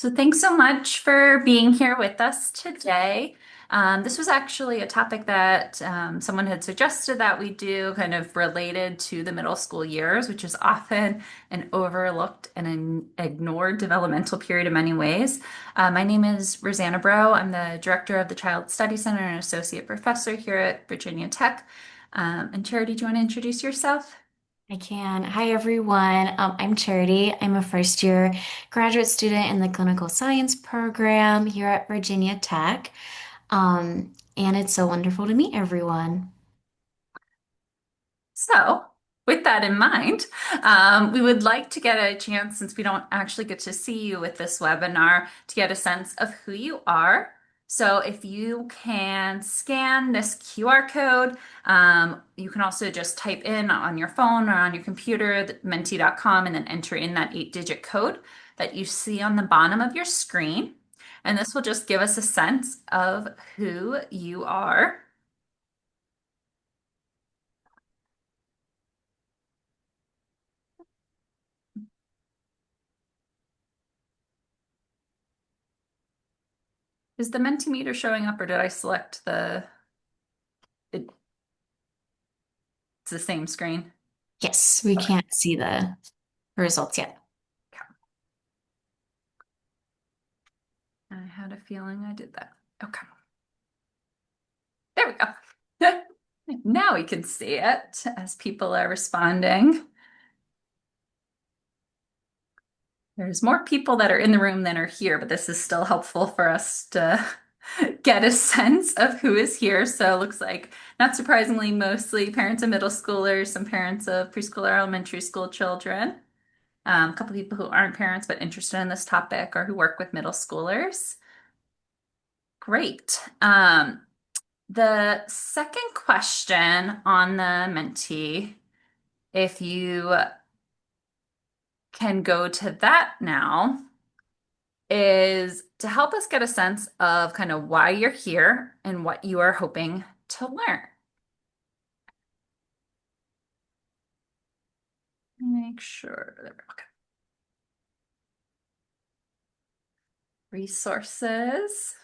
So thanks so much for being here with us today. This was actually a topic that someone had suggested that we do kind of related to the middle school years, which is often an overlooked and an ignored developmental period in many ways. My name is Rosanna Breaux. I'm the director of the Child Study Center and associate professor here at Virginia Tech. And Charity, do you want to introduce yourself? I can. Hi, everyone. I'm Charity. I'm a first year graduate student in the clinical science program here at Virginia Tech. And it's so wonderful to meet everyone. So, with that in mind, we would like to get a chance, since we don't actually get to see you with this webinar, to get a sense of who you are. So, if you can scan this QR code, you can also just type in on your phone or on your computer, menti.com, and then enter in that 8-digit code that you see on the bottom of your screen. And this will just give us a sense of who you are. Is the Mentimeter showing up or did I select it's the same screen? Yes, we Okay. can't see the results yet. I had a feeling I did that. Okay. There we go. Now we can see it as people are responding. There's more people that are in the room than are here, but this is still helpful for us to get a sense of who is here. So it looks like, not surprisingly, mostly parents of middle schoolers, some parents of preschool or elementary school children. A couple people who aren't parents but interested in this topic or who work with middle schoolers. Great. The second question on the Menti, if you can go to that now, is to help us get a sense of kind of why you're here and what you are hoping to learn. Make sure. There we go. Okay. Resources,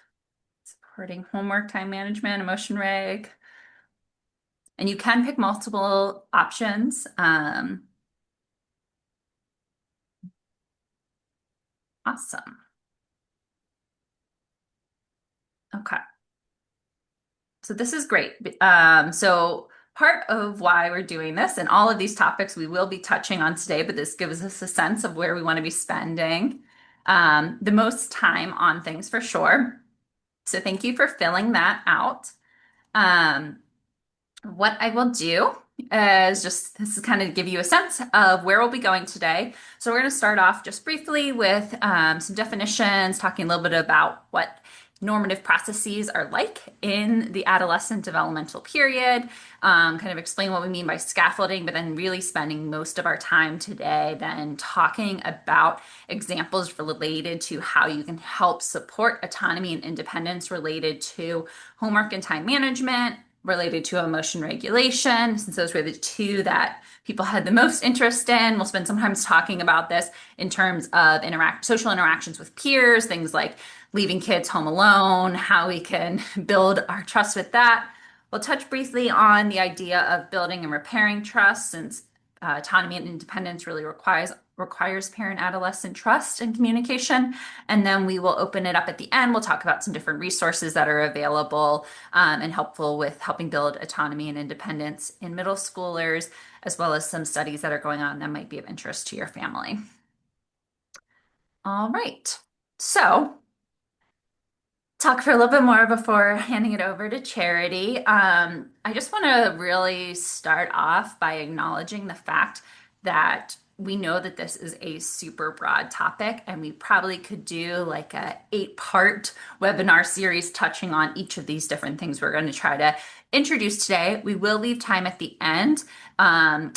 supporting homework, time management, emotion reg. And you can pick multiple options. Awesome. Okay. So this is great. So part of why we're doing this and all of these topics we will be touching on today, but this gives us a sense of where we want to be spending the most time on things for sure. So thank you for filling that out. Um, what I will do is just this is kind of give you a sense of where we'll be going today. So we're going to start off just briefly with some definitions, talking a little bit about what normative processes are like in the adolescent developmental period, kind of explain what we mean by scaffolding, but then really spending most of our time today then talking about examples related to how you can help support autonomy and independence related to homework and time management, related to emotion regulation, since those were the two that people had the most interest in. We'll spend some time talking about this in terms of social interactions with peers, things like leaving kids home alone, how we can build our trust with that. We'll touch briefly on the idea of building and repairing trust, since autonomy and independence really requires parent-adolescent trust and communication. And then we will open it up at the end. We'll talk about some different resources that are available and helpful with helping build autonomy and independence in middle schoolers, as well as some studies that are going on that might be of interest to your family. All right. So talk for a little bit more before handing it over to Charity. I just want to really start off by acknowledging the fact that we know that this is a super broad topic, and we probably could do like a 8-part webinar series touching on each of these different things we're going to try to introduce today. We will leave time at the end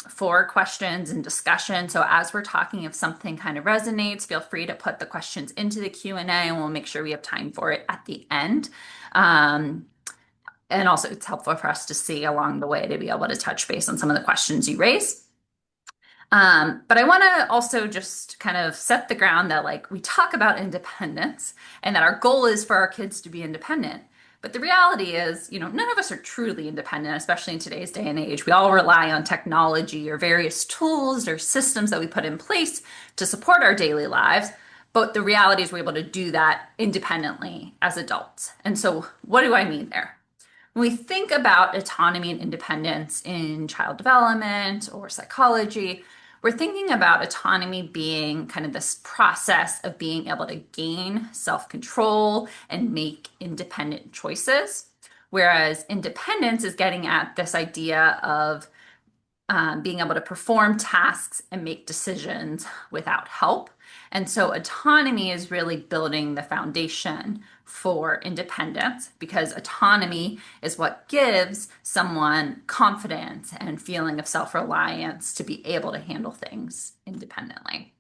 for questions and discussion. So as we're talking, if something kind of resonates, feel free to put the questions into the Q&A and we'll make sure we have time for it at the end. And also it's helpful for us to see along the way to be able to touch base on some of the questions you raise. But I want to also just kind of set the ground that like we talk about independence and that our goal is for our kids to be independent. But the reality is, none of us are truly independent, especially in today's day and age. We all rely on technology or various tools or systems that we put in place to support our daily lives. But the reality is we're able to do that independently as adults. And so, what do I mean there? When we think about autonomy and independence in child development or psychology, we're thinking about autonomy being kind of this process of being able to gain self-control and make independent choices. Whereas independence is getting at this idea of being able to perform tasks and make decisions without help. And so autonomy is really building the foundation for independence because autonomy is what gives someone confidence and feeling of self-reliance to be able to handle things independently.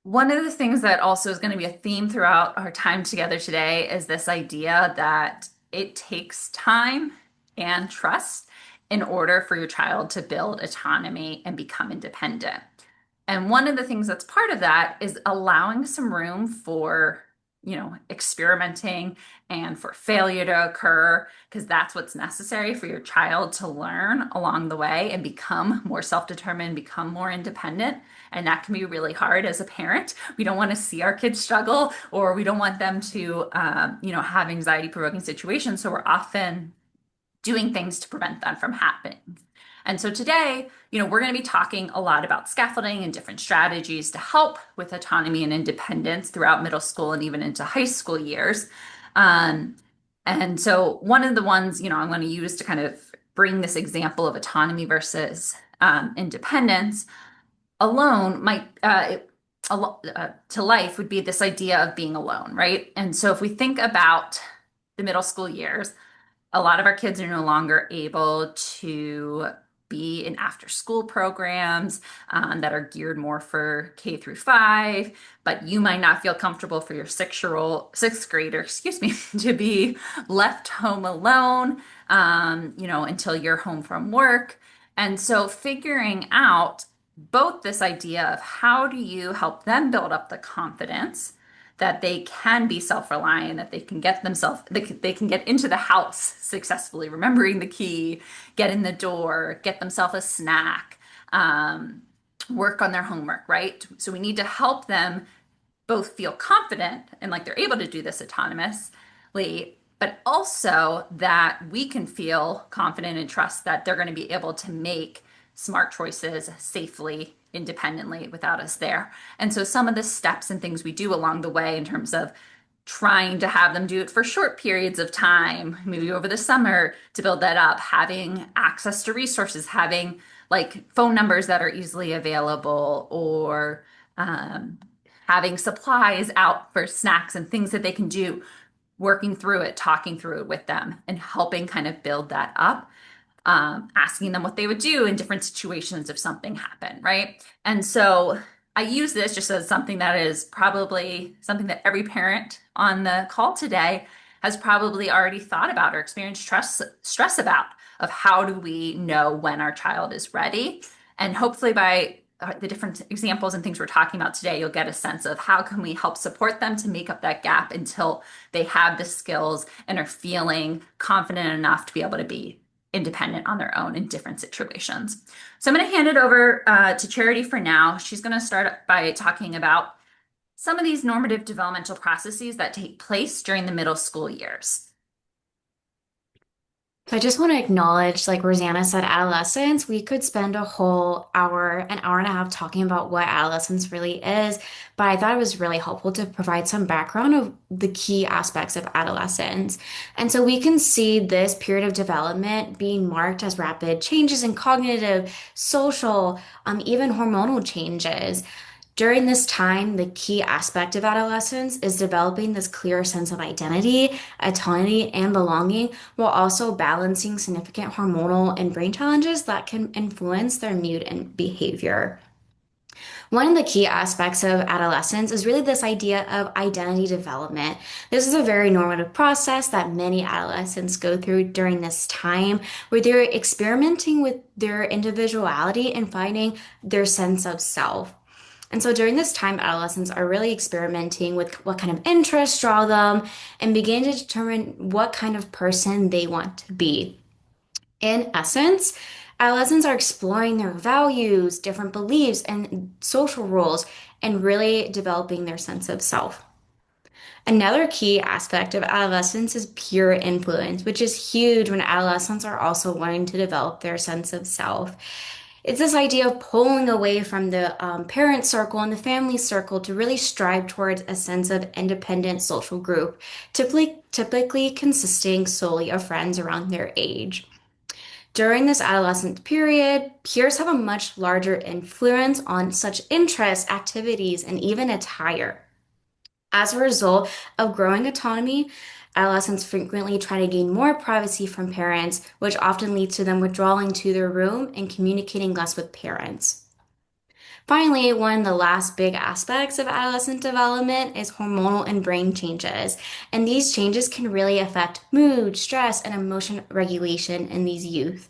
One of the things that also is going to be a theme throughout our time together today is this idea that it takes time and trust in order for your child to build autonomy and become independent. And one of the things that's part of that is allowing some room for, experimenting and for failure to occur, because that's what's necessary for your child to learn along the way and become more self-determined, become more independent. And that can be really hard as a parent. We don't want to see our kids struggle, or we don't want them to, have anxiety-provoking situations. So we're often doing things to prevent that from happening. And so today, we're going to be talking a lot about scaffolding and different strategies to help with autonomy and independence throughout middle school and even into high school years. Um, and so one of the ones, I'm going to use to kind of bring this example of autonomy versus independence alone might to life would be this idea of being alone, right? And so if we think about the middle school years, a lot of our kids are no longer able to be in after school programs that are geared more for K through 5, but you might not feel comfortable for your sixth grader, excuse me, to be left home alone, until you're home from work. And so figuring out both this idea of how do you help them build up the confidence that they can be self-reliant, that they can get themselves, they can get into the house successfully, remembering the key, get in the door, get themselves a snack, work on their homework, right? So we need to help them both feel confident and like they're able to do this autonomously, but also that we can feel confident and trust that they're going to be able to make smart choices safely, independently without us there. And so some of the steps and things we do along the way in terms of trying to have them do it for short periods of time, maybe over the summer to build that up, having access to resources, having like phone numbers that are easily available, or having supplies out for snacks and things that they can do, working through it, talking through it with them, and helping kind of build that up, asking them what they would do in different situations if something happened, right? And so I use this just as something that is probably something that every parent on the call today has probably already thought about or experienced stress about, of how do we know when our child is ready? And hopefully by the different examples and things we're talking about today, you'll get a sense of how can we help support them to make up that gap until they have the skills and are feeling confident enough to be able to be independent on their own in different situations. So I'm going to hand it over to Charity for now. She's going to start by talking about some of these normative developmental processes that take place during the middle school years. So I just want to acknowledge, like Rosanna said, adolescence. We could spend a whole hour, an hour and a half talking about what adolescence really is, but I thought it was really helpful to provide some background of the key aspects of adolescence. And so we can see this period of development being marked as rapid changes in cognitive, social, even hormonal changes. During this time, the key aspect of adolescence is developing this clear sense of identity, autonomy, and belonging, while also balancing significant hormonal and brain challenges that can influence their mood and behavior. One of the key aspects of adolescence is really this idea of identity development. This is a very normative process that many adolescents go through during this time where they're experimenting with their individuality and finding their sense of self. And so during this time, adolescents are really experimenting with what kind of interests draw them and begin to determine what kind of person they want to be. In essence, adolescents are exploring their values, different beliefs, and social roles, and really developing their sense of self. Another key aspect of adolescence is peer influence, which is huge when adolescents are also wanting to develop their sense of self. It's this idea of pulling away from the parent circle and the family circle to really strive towards a sense of independent social group, typically consisting solely of friends around their age. During this adolescent period, peers have a much larger influence on such interests, activities, and even attire. As a result of growing autonomy, adolescents frequently try to gain more privacy from parents, which often leads to them withdrawing to their room and communicating less with parents. Finally, one of the last big aspects of adolescent development is hormonal and brain changes. And these changes can really affect mood, stress, and emotion regulation in these youth.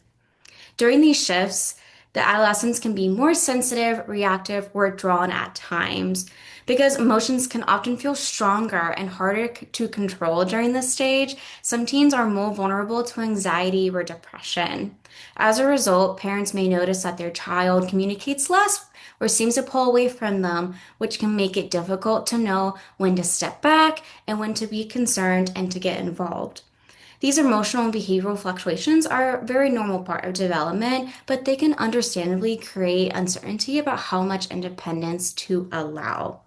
During these shifts, the adolescents can be more sensitive, reactive, or drawn at times because emotions can often feel stronger and harder to control during this stage. Some teens are more vulnerable to anxiety or depression. As a result, parents may notice that their child communicates less or seems to pull away from them, which can make it difficult to know when to step back and when to be concerned and to get involved. These emotional and behavioral fluctuations are a very normal part of development, but they can understandably create uncertainty about how much independence to allow.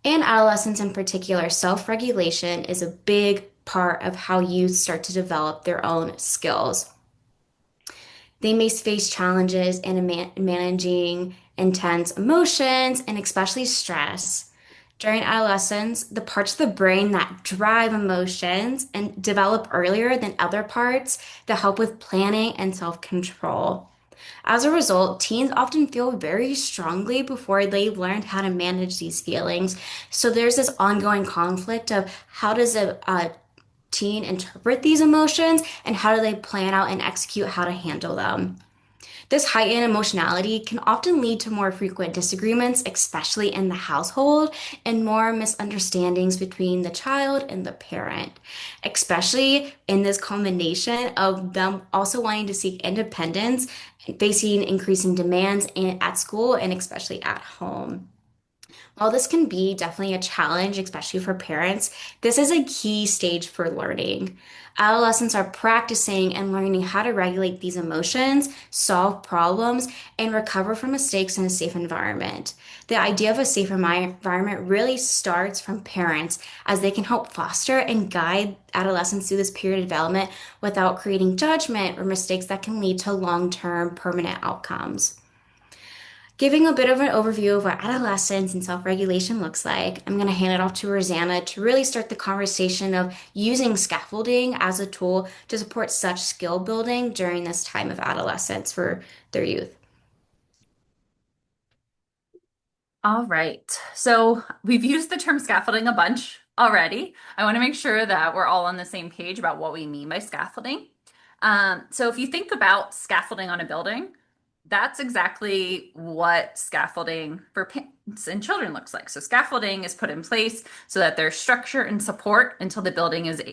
In adolescence, in particular, self regulation is a big part of how youth start to develop their own skills. They may face challenges in managing intense emotions and especially stress. During adolescence, the parts of the brain that drive emotions and develop earlier than other parts that help with planning and self-control. As a result, teens often feel very strongly before they've learned how to manage these feelings. So there's this ongoing conflict of how does a teen interpret these emotions and how do they plan out and execute how to handle them. This heightened emotionality can often lead to more frequent disagreements, especially in the household, and more misunderstandings between the child and the parent, especially in this combination of them also wanting to seek independence, facing increasing demands at school and especially at home. While this can be definitely a challenge, especially for parents, this is a key stage for learning. Adolescents are practicing and learning how to regulate these emotions, solve problems, and recover from mistakes in a safe environment. The idea of a safe environment really starts from parents as they can help foster and guide adolescents through this period of development without creating judgment or mistakes that can lead to long-term permanent outcomes. Giving a bit of an overview of what adolescence and self-regulation looks like, I'm going to hand it off to Rosanna to really start the conversation of using scaffolding as a tool to support such skill building during this time of adolescence for their youth. All right. So we've used the term scaffolding a bunch already. I want to make sure that we're all on the same page about what we mean by scaffolding. So if you think about scaffolding on a building, that's exactly what scaffolding for parents and children looks like. So scaffolding is put in place so that there's structure and support until the building is,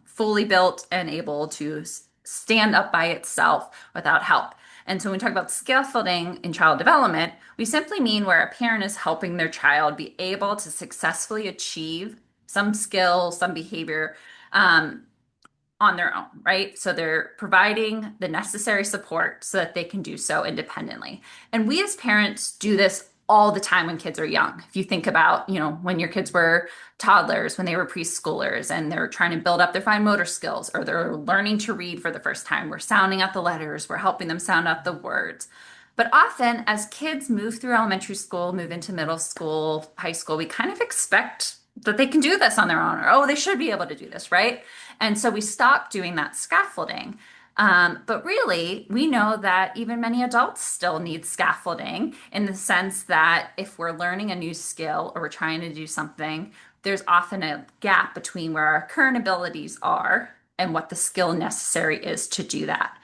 fully built and able to stand up by itself without help. And so when we talk about scaffolding in child development, we simply mean where a parent is helping their child be able to successfully achieve some skill, some behavior, um, on their own, right? So they're providing the necessary support so that they can do so independently. And we as parents do this all the time when kids are young. If you think about, when your kids were toddlers, when they were preschoolers, and they're trying to build up their fine motor skills, or they're learning to read for the first time, we're sounding out the letters, we're helping them sound out the words. But often, as kids move through elementary school, move into middle school, high school, we kind of expect that they can do this on their own, or, oh, they should be able to do this, right? And so we stop doing that scaffolding. But really, we know that even many adults still need scaffolding in the sense that if we're learning a new skill or we're trying to do something, there's often a gap between where our current abilities are and what the skill necessary is to do that.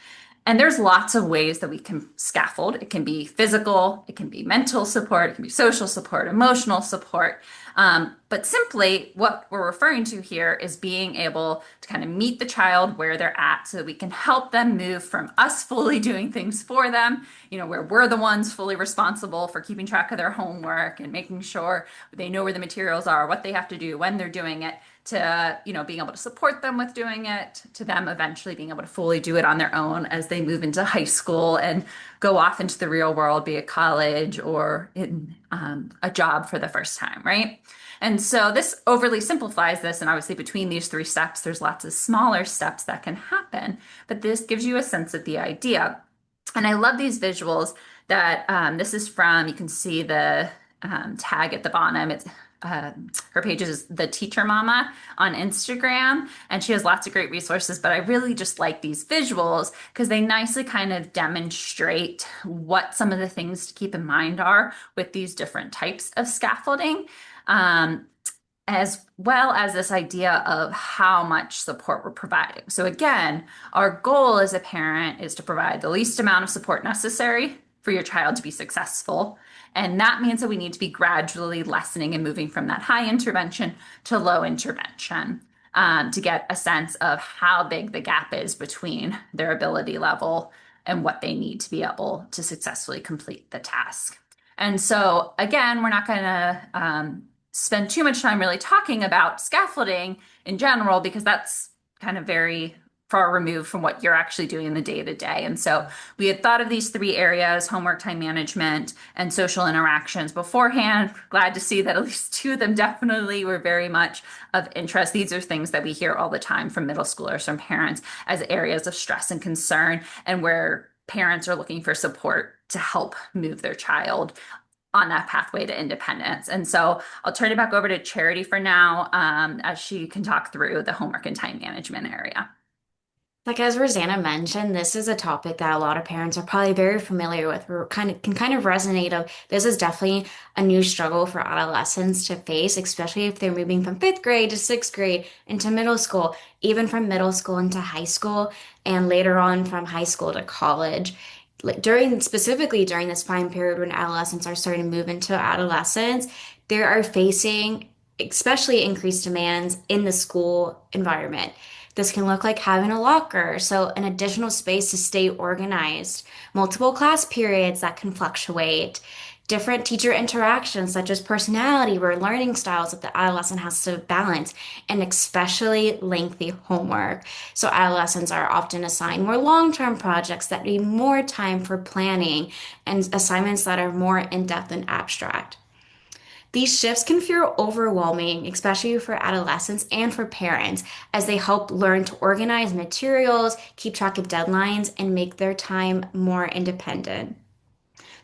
And there's lots of ways that we can scaffold. It can be physical, it can be mental support, it can be social support, emotional support. But simply, what we're referring to here is being able to kind of meet the child where they're at so that we can help them move from us fully doing things for them, where we're the ones fully responsible for keeping track of their homework and making sure they know where the materials are, what they have to do when they're doing it, to being able to support them with doing it, to them eventually being able to fully do it on their own as they move into high school and go off into the real world, be it college or in a job for the first time, right? And so this overly simplifies this, and obviously between these three steps there's lots of smaller steps that can happen, but this gives you a sense of the idea. And I love these visuals that this is from, you can see the tag at the bottom. It's her page is the Teacher Mama on Instagram, and she has lots of great resources. But I really just like these visuals because they nicely kind of demonstrate what some of the things to keep in mind are with these different types of scaffolding. Um, as well as this idea of how much support we're providing. So again, our goal as a parent is to provide the least amount of support necessary for your child to be successful. And that means that we need to be gradually lessening and moving from that high intervention to low intervention, to get a sense of how big the gap is between their ability level and what they need to be able to successfully complete the task. And so, again, we're not going to spend too much time really talking about scaffolding in general because that's kind of very far removed from what you're actually doing in the day to day. And so we had thought of these three areas, homework, time management, and social interactions beforehand. Glad to see that at least two of them definitely were very much of interest. These are things that we hear all the time from middle schoolers, from parents, as areas of stress and concern, and where parents are looking for support to help move their child on that pathway to independence. And so I'll turn it back over to Charity for now, as she can talk through the homework and time management area. Like as Rosanna mentioned, this is a topic that a lot of parents are probably very familiar with, or kind of resonate of this is definitely a new struggle for adolescents to face, especially if they're moving from fifth grade to sixth grade into middle school, even from middle school into high school, and later on from high school to college. Like specifically during this time period when adolescents are starting to move into adolescence, they are facing especially increased demands in the school environment. This can look like having a locker, so an additional space to stay organized, multiple class periods that can fluctuate, different teacher interactions such as personality or learning styles that the adolescent has to balance, and especially lengthy homework. So adolescents are often assigned more long-term projects that need more time for planning and assignments that are more in-depth and abstract. These shifts can feel overwhelming, especially for adolescents and for parents, as they help learn to organize materials, keep track of deadlines, and make their time more independent.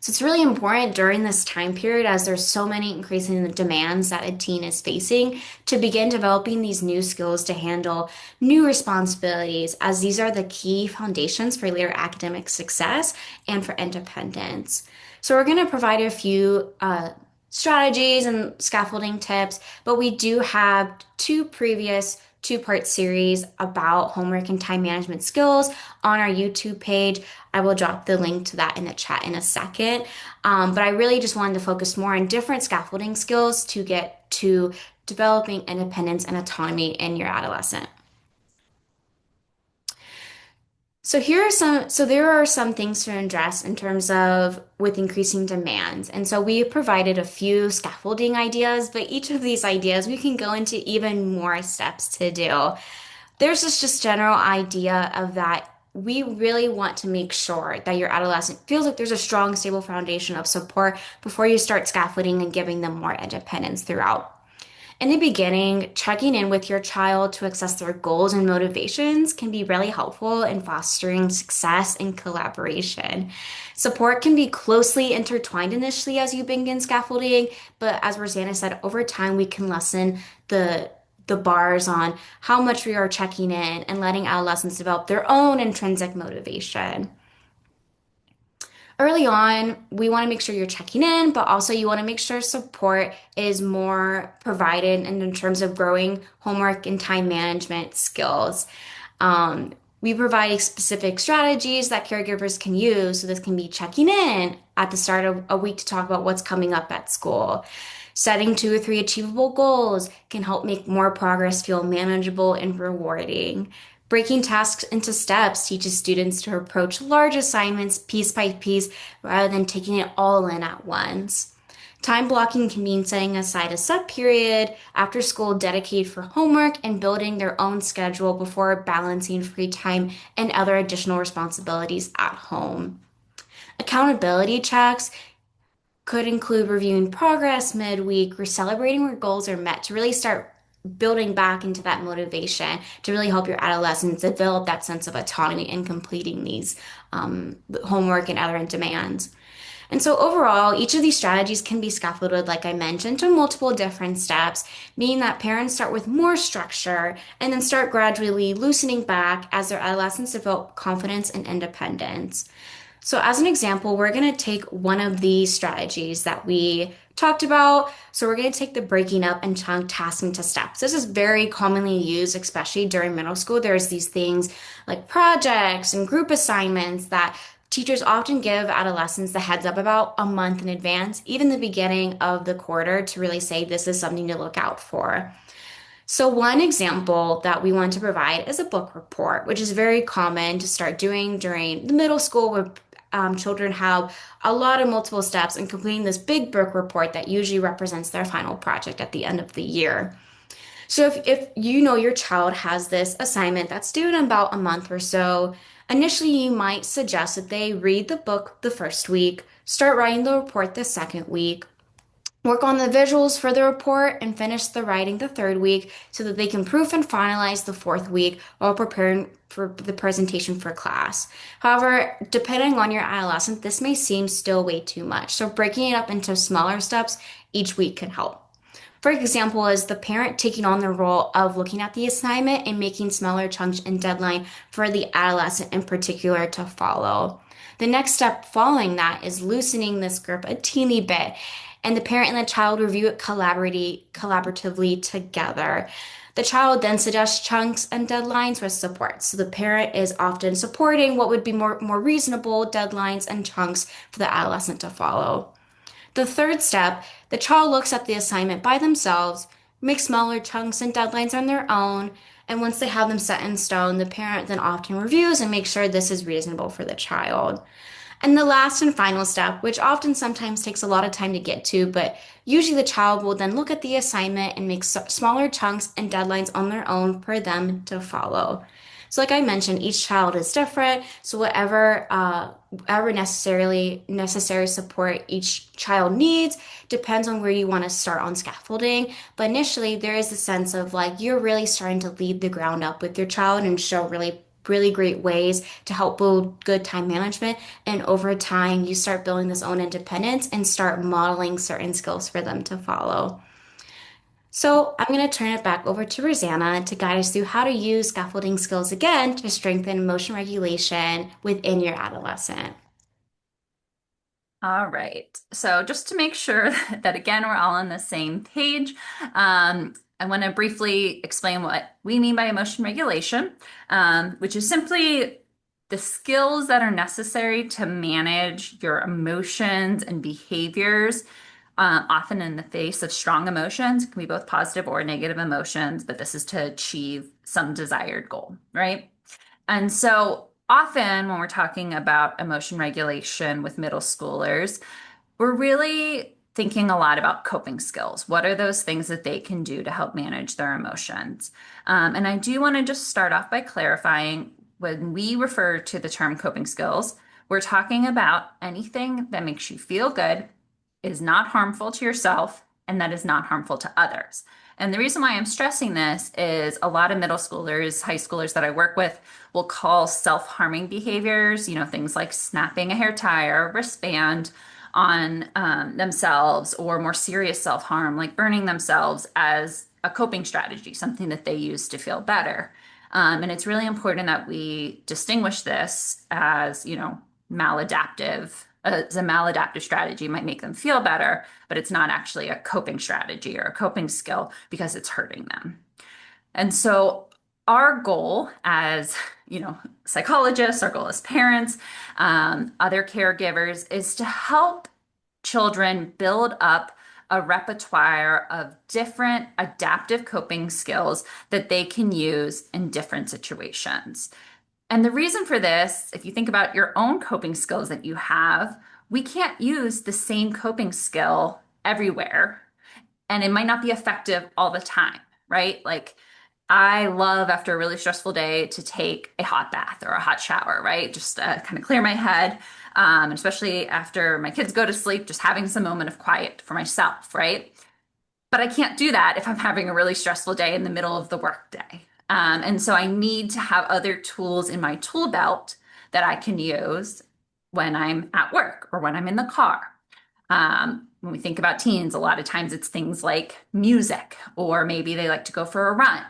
So it's really important during this time period, as there's so many increasing demands that a teen is facing, to begin developing these new skills to handle new responsibilities, as these are the key foundations for later academic success and for independence. So we're going to provide a few strategies and scaffolding tips, but we do have two previous two-part series about homework and time management skills on our YouTube page. I will drop the link to that in the chat in a second. But I really just wanted to focus more on different scaffolding skills to get to developing independence and autonomy in your adolescent. So there are some things to address in terms of with increasing demands. And so we provided a few scaffolding ideas, but each of these ideas we can go into even more steps to do. There's this just general idea of that we really want to make sure that your adolescent feels like there's a strong, stable foundation of support before you start scaffolding and giving them more independence throughout. In the beginning, checking in with your child to assess their goals and motivations can be really helpful in fostering success and collaboration. Support can be closely intertwined initially as you begin scaffolding, but as Rosanna said, over time we can lessen the bars on how much we are checking in and letting adolescents develop their own intrinsic motivation. Early on, we want to make sure you're checking in, but also you want to make sure support is more provided in terms of growing homework and time management skills. We provide specific strategies that caregivers can use. So this can be checking in at the start of a week to talk about what's coming up at school. Setting 2 or 3 achievable goals can help make more progress feel manageable and rewarding. Breaking tasks into steps teaches students to approach large assignments piece by piece rather than taking it all in at once. Time blocking can mean setting aside a set period after school dedicated for homework and building their own schedule before balancing free time and other additional responsibilities at home. Accountability checks could include reviewing progress midweek or celebrating where goals are met to really start building back into that motivation to really help your adolescents develop that sense of autonomy in completing these homework and other demands. And so overall, each of these strategies can be scaffolded, like I mentioned, to multiple different steps, meaning that parents start with more structure and then start gradually loosening back as their adolescents develop confidence and independence. So, as an example, we're going to take one of these strategies that we talked about. So, we're going to take the breaking up and chunk tasks into steps. This is very commonly used, especially during middle school. There's these things like projects and group assignments that teachers often give adolescents the heads up about a month in advance, even the beginning of the quarter, to really say this is something to look out for. So, one example that we want to provide is a book report, which is very common to start doing during the middle school where children have a lot of multiple steps in completing this big book report that usually represents their final project at the end of the year. So, if you know your child has this assignment that's due in about a month or so, initially you might suggest that they read the book the first week, start writing the report the second week, work on the visuals for the report, and finish the writing the third week so that they can proof and finalize the fourth week while preparing for the presentation for class. However, depending on your adolescent, this may seem still way too much. So breaking it up into smaller steps each week can help. For example, is the parent taking on the role of looking at the assignment and making smaller chunks and deadline for the adolescent in particular to follow. The next step following that is loosening this grip a teeny bit, and the parent and the child review it collaboratively together. The child then suggests chunks and deadlines with support. So the parent is often supporting what would be more reasonable deadlines and chunks for the adolescent to follow. The third step, the child looks at the assignment by themselves, makes smaller chunks and deadlines on their own, and once they have them set in stone, the parent then often reviews and makes sure this is reasonable for the child. And the last and final step, which often sometimes takes a lot of time to get to, but usually the child will then look at the assignment and make smaller chunks and deadlines on their own for them to follow. So, like I mentioned, each child is different. So, whatever necessary support each child needs depends on where you want to start on scaffolding. But initially, there is a sense of like you're really starting to lead the ground up with your child and show really great ways to help build good time management. And over time, you start building this own independence and start modeling certain skills for them to follow. So I'm going to turn it back over to Rosanna to guide us through how to use scaffolding skills again to strengthen emotion regulation within your adolescent. All right. So just to make sure that again, we're all on the same page, I want to briefly explain what we mean by emotion regulation, which is simply the skills that are necessary to manage your emotions and behaviors, often in the face of strong emotions. It can be both positive or negative emotions, but this is to achieve some desired goal, right? And so often when we're talking about emotion regulation with middle schoolers, we're really thinking a lot about coping skills. What are those things that they can do to help manage their emotions? And I do want to just start off by clarifying when we refer to the term coping skills, we're talking about anything that makes you feel good, is not harmful to yourself, and that is not harmful to others. And the reason why I'm stressing this is a lot of middle schoolers, high schoolers that I work with will call self-harming behaviors, things like snapping a hair tie or a wristband on themselves, or more serious self-harm like burning themselves, as a coping strategy, something that they use to feel better. And it's really important that we distinguish this as, maladaptive. As a maladaptive strategy might make them feel better, but it's not actually a coping strategy or a coping skill because it's hurting them. And so our goal as, psychologists, our goal as parents, other caregivers is to help children build up a repertoire of different adaptive coping skills that they can use in different situations. And the reason for this, if you think about your own coping skills that you have, we can't use the same coping skill everywhere, and it might not be effective all the time, right? Like, I love after a really stressful day to take a hot bath or a hot shower, right? Just kind of clear my head. Especially after my kids go to sleep, just having some moment of quiet for myself, right? But I can't do that if I'm having a really stressful day in the middle of the workday. And so I need to have other tools in my tool belt that I can use when I'm at work or when I'm in the car. When we think about teens, a lot of times it's things like music, or maybe they like to go for a run.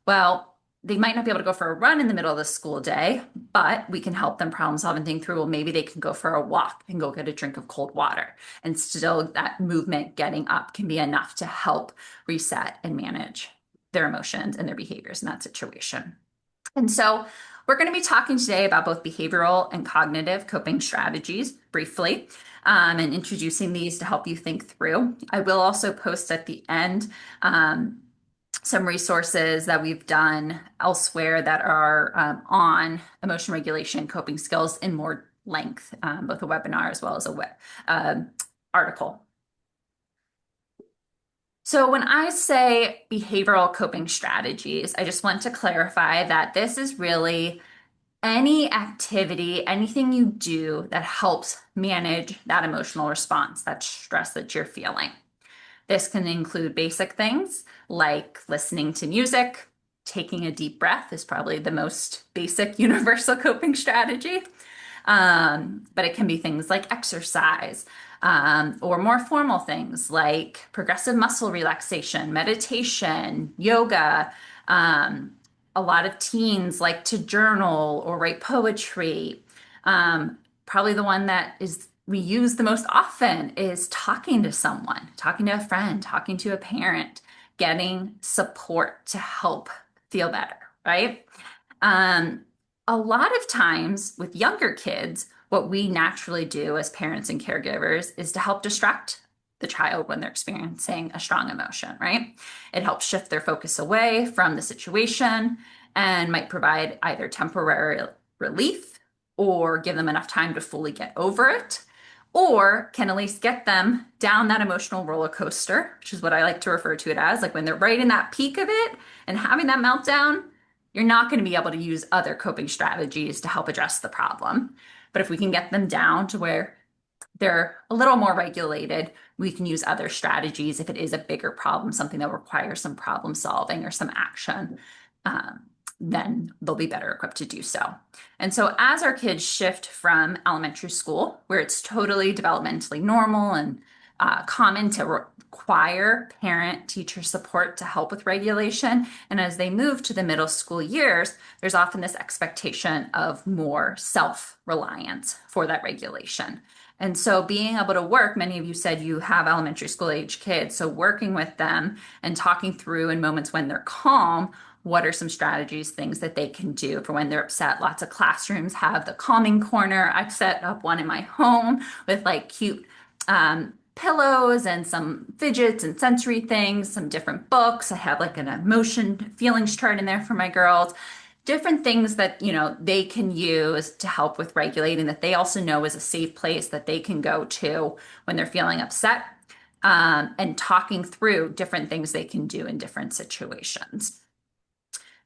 Well, they might not be able to go for a run in the middle of the school day, but we can help them problem solve and think through, well, maybe they can go for a walk and go get a drink of cold water. And still, that movement getting up can be enough to help reset and manage their emotions and their behaviors in that situation. And so, we're going to be talking today about both behavioral and cognitive coping strategies briefly, and introducing these to help you think through. I will also post at the end some resources that we've done elsewhere that are on emotion regulation, coping skills in more length, both a webinar as well as a article. So when I say behavioral coping strategies, I just want to clarify that this is really any activity, anything you do that helps manage that emotional response, that stress that you're feeling. This can include basic things like listening to music. Taking a deep breath is probably the most basic universal coping strategy. But it can be things like exercise, or more formal things like progressive muscle relaxation, meditation, yoga. A lot of teens like to journal or write poetry. Probably the one that is we use the most often is talking to someone, talking to a friend, talking to a parent, getting support to help feel better, right? Um, a lot of times with younger kids, what we naturally do as parents and caregivers is to help distract the child when they're experiencing a strong emotion, right? It helps shift their focus away from the situation and might provide either temporary relief or give them enough time to fully get over it, or can at least get them down that emotional roller coaster, which is what I like to refer to it as. Like when they're right in that peak of it and having that meltdown, you're not going to be able to use other coping strategies to help address the problem. But if we can get them down to where they're a little more regulated, we can use other strategies if it is a bigger problem, something that requires some problem solving or some action. Then they'll be better equipped to do so. And so, as our kids shift from elementary school, where it's totally developmentally normal and common to require parent teacher support to help with regulation, and as they move to the middle school years, there's often this expectation of more self reliance for that regulation. And so, being able to work, many of you said you have elementary school age kids, so working with them and talking through in moments when they're calm, what are some strategies, things that they can do for when they're upset? Lots of classrooms have the calming corner. I've set up one in my home with like cute pillows and some fidgets and sensory things, some different books. I have like an emotion feelings chart in there for my girls. Different things that, they can use to help with regulating that they also know is a safe place that they can go to when they're feeling upset, and talking through different things they can do in different situations.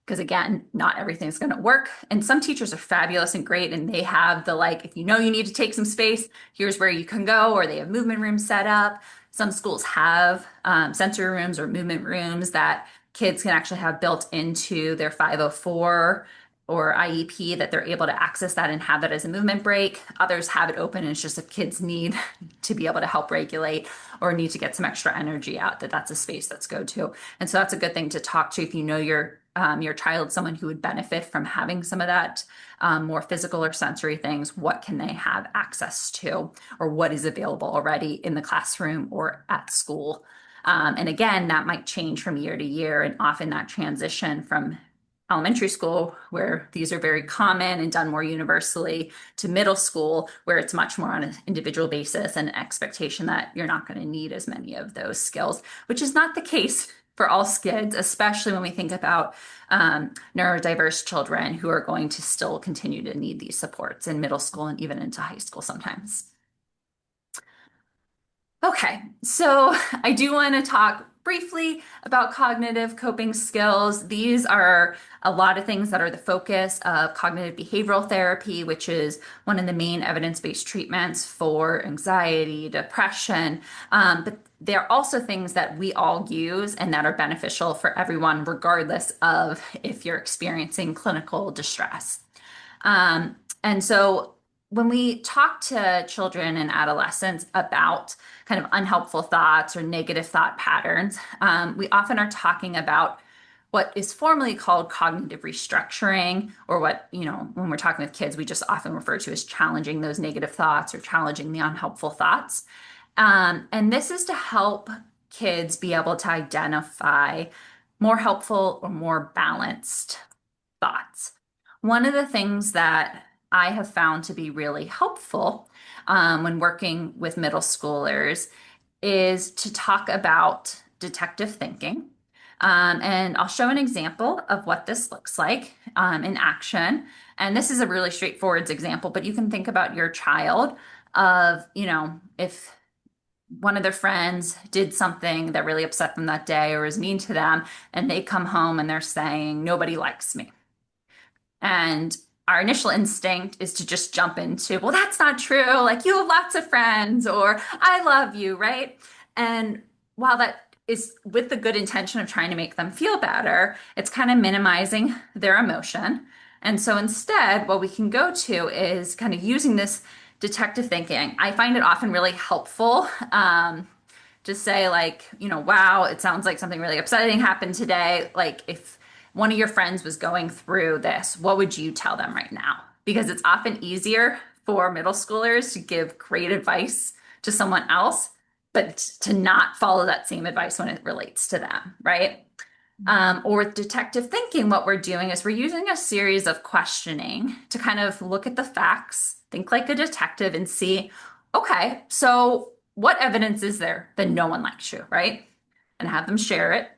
Because again, not everything's going to work. And some teachers are fabulous and great, and they have the like, if you know you need to take some space, here's where you can go, or they have movement rooms set up. Some schools have sensory rooms or movement rooms that kids can actually have built into their 504 or IEP that they're able to access that and have that as a movement break. Others have it open and it's just if kids need to be able to help regulate or need to get some extra energy out, that's a space that's go to. And so that's a good thing to talk to if you know your child, someone who would benefit from having some of that more physical or sensory things. What can they have access to, or what is available already in the classroom or at school? And again, that might change from year to year, and often that transition from elementary school, where these are very common and done more universally, to middle school, where it's much more on an individual basis and an expectation that you're not going to need as many of those skills, which is not the case for all kids, especially when we think about neurodiverse children who are going to still continue to need these supports in middle school and even into high school sometimes. Okay, so I do want to talk briefly about cognitive coping skills. These are a lot of things that are the focus of cognitive behavioral therapy, which is one of the main evidence-based treatments for anxiety, depression. But they're also things that we all use and that are beneficial for everyone, regardless of if you're experiencing clinical distress. And so when we talk to children and adolescents about kind of unhelpful thoughts or negative thought patterns, we often are talking about what is formally called cognitive restructuring, or what, when we're talking with kids, we just often refer to as challenging those negative thoughts or challenging the unhelpful thoughts. And this is to help kids be able to identify more helpful or more balanced thoughts. One of the things that I have found to be really helpful when working with middle schoolers is to talk about detective thinking. And I'll show an example of what this looks like in action. And this is a really straightforward example, but you can think about your child of, if one of their friends did something that really upset them that day or was mean to them, and they come home and they're saying, nobody likes me. And our initial instinct is to just jump into, well, that's not true. Like, you have lots of friends, or I love you, right? And while that is with the good intention of trying to make them feel better, it's kind of minimizing their emotion. And so instead, what we can go to is kind of using this detective thinking. I find it often really helpful. To say, like, wow, it sounds like something really upsetting happened today. Like, if one of your friends was going through this, what would you tell them right now? Because it's often easier for middle schoolers to give great advice to someone else, but to not follow that same advice when it relates to them, right? Or with detective thinking, what we're doing is we're using a series of questioning to kind of look at the facts, think like a detective, and see, okay, so what evidence is there that no one likes you, right? And have them share it.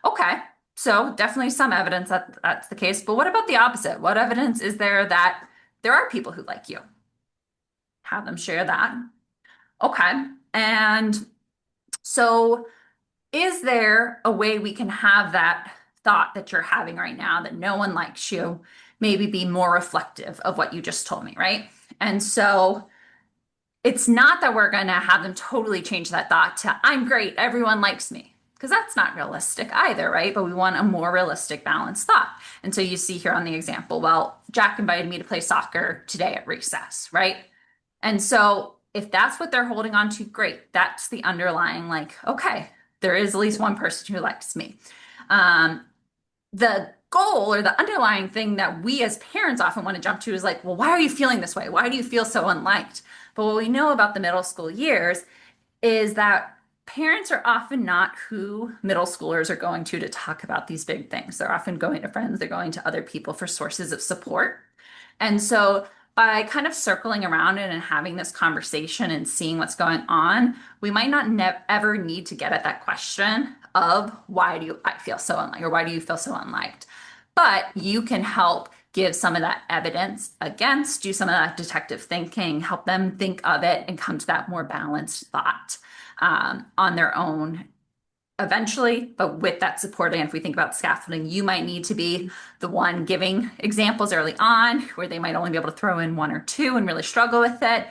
Okay, so definitely some evidence that that's the case. But what about the opposite? What evidence is there that there are people who like you? Have them share that. Okay, and so is there a way we can have that thought that you're having right now that no one likes you, maybe be more reflective of what you just told me, right? And so it's not that we're going to have them totally change that thought to, I'm great, everyone likes me, because that's not realistic either, right? But we want a more realistic, balanced thought. And so you see here on the example, well, Jack invited me to play soccer today at recess, right? And so if that's what they're holding on to, great. That's the underlying, like, okay, there is at least one person who likes me. Um, the goal or the underlying thing that we as parents often want to jump to is like, well, why are you feeling this way? Why do you feel so unliked? But what we know about the middle school years is that parents are often not who middle schoolers are going to talk about these big things. They're often going to friends, they're going to other people for sources of support. And so by kind of circling around it and having this conversation and seeing what's going on, we might not ever need to get at that question of why do I feel so unliked, or why do you feel so unliked? But you can help give some of that evidence against, do some of that detective thinking, help them think of it and come to that more balanced thought on their own eventually, but with that support. And if we think about scaffolding, you might need to be the one giving examples early on where they might only be able to throw in one or two and really struggle with it.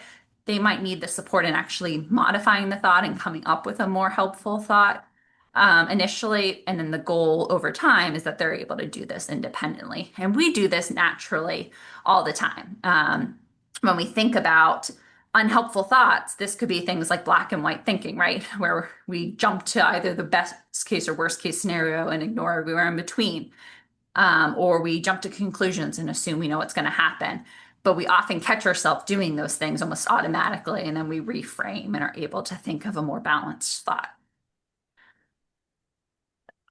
They might need the support in actually modifying the thought and coming up with a more helpful thought. initially, and then the goal over time is that they're able to do this independently. And we do this naturally all the time. When we think about unhelpful thoughts, this could be things like black and white thinking, right? Where we jump to either the best case or worst case scenario and ignore everywhere in between. Or we jump to conclusions and assume we know what's going to happen. But we often catch ourselves doing those things almost automatically, and then we reframe and are able to think of a more balanced thought.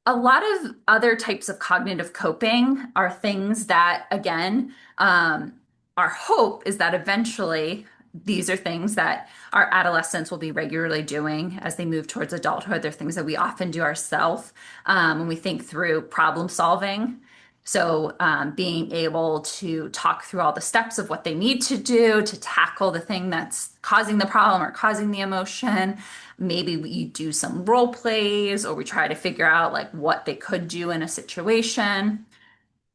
A lot of other types of cognitive coping are things that, again, our hope is that eventually these are things that our adolescents will be regularly doing as they move towards adulthood. They're things that we often do ourselves when we think through problem solving. So, being able to talk through all the steps of what they need to do to tackle the thing that's causing the problem or causing the emotion. Maybe we do some role plays or we try to figure out like what they could do in a situation.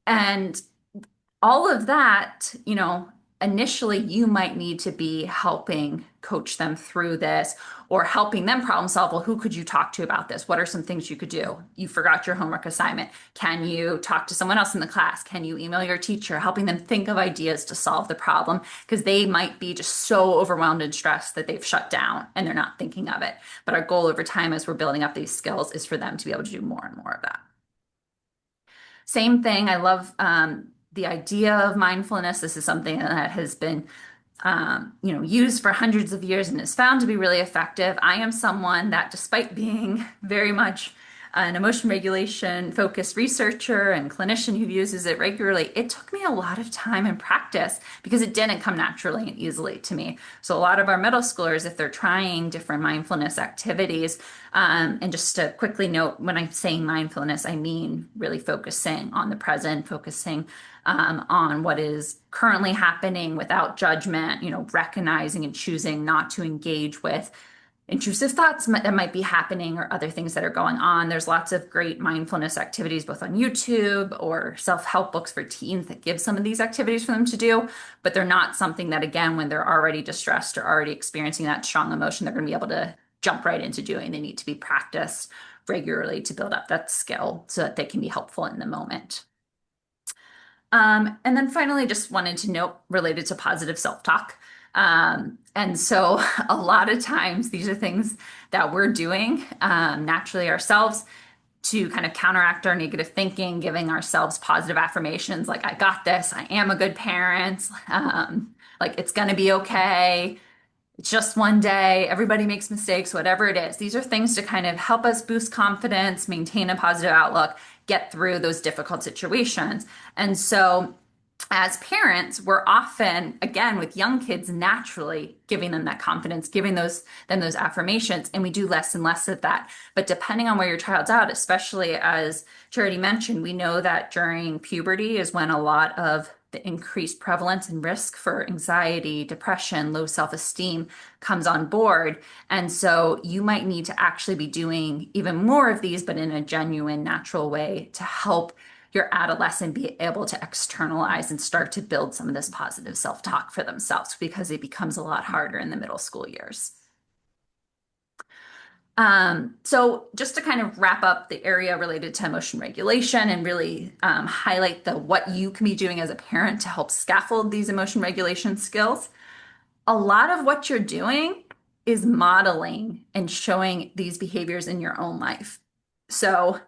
And all of that, initially you might need to be helping coach them through this or helping them problem solve. Well, who could you talk to about this? What are some things you could do? You forgot your homework assignment. Can you talk to someone else in the class? Can you email your teacher? Helping them think of ideas to solve the problem because they might be just so overwhelmed and stressed that they've shut down and they're not thinking of it. But our goal over time as we're building up these skills is for them to be able to do more and more of that. Same thing. I love the idea of mindfulness. This is something that has been, used for hundreds of years and is found to be really effective. I am someone that, despite being very much an emotion regulation focused researcher and clinician who uses it regularly, it took me a lot of time and practice because it didn't come naturally and easily to me. So, a lot of our middle schoolers, if they're trying different mindfulness activities, and just to quickly note, when I'm saying mindfulness, I mean really focusing on the present, focusing on what is currently happening without judgment, recognizing and choosing not to engage with intrusive thoughts that might be happening or other things that are going on. There's lots of great mindfulness activities, both on YouTube or self-help books for teens that give some of these activities for them to do, but they're not something that, again, when they're already distressed or already experiencing that strong emotion, they're going to be able to jump right into doing. They need to be practiced regularly to build up that skill so that they can be helpful in the moment. And then finally, just wanted to note related to positive self-talk. And so a lot of times these are things that we're doing naturally ourselves to kind of counteract our negative thinking, giving ourselves positive affirmations like, I got this, I am a good parent, like it's going to be okay. It's just one day. Everybody makes mistakes, whatever it is. These are things to kind of help us boost confidence, maintain a positive outlook, get through those difficult situations. And so, as parents, we're often, again, with young kids, naturally giving them that confidence, giving them those affirmations, and we do less and less of that. But depending on where your child's at, especially as Charity mentioned, we know that during puberty is when a lot of the increased prevalence and risk for anxiety, depression, low self-esteem comes on board. And so you might need to actually be doing even more of these, but in a genuine, natural way to help your adolescent be able to externalize and start to build some of this positive self-talk for themselves because it becomes a lot harder in the middle school years. So just to kind of wrap up the area related to emotion regulation and really highlight what you can be doing as a parent to help scaffold these emotion regulation skills, a lot of what you're doing is modeling and showing these behaviors in your own life. So,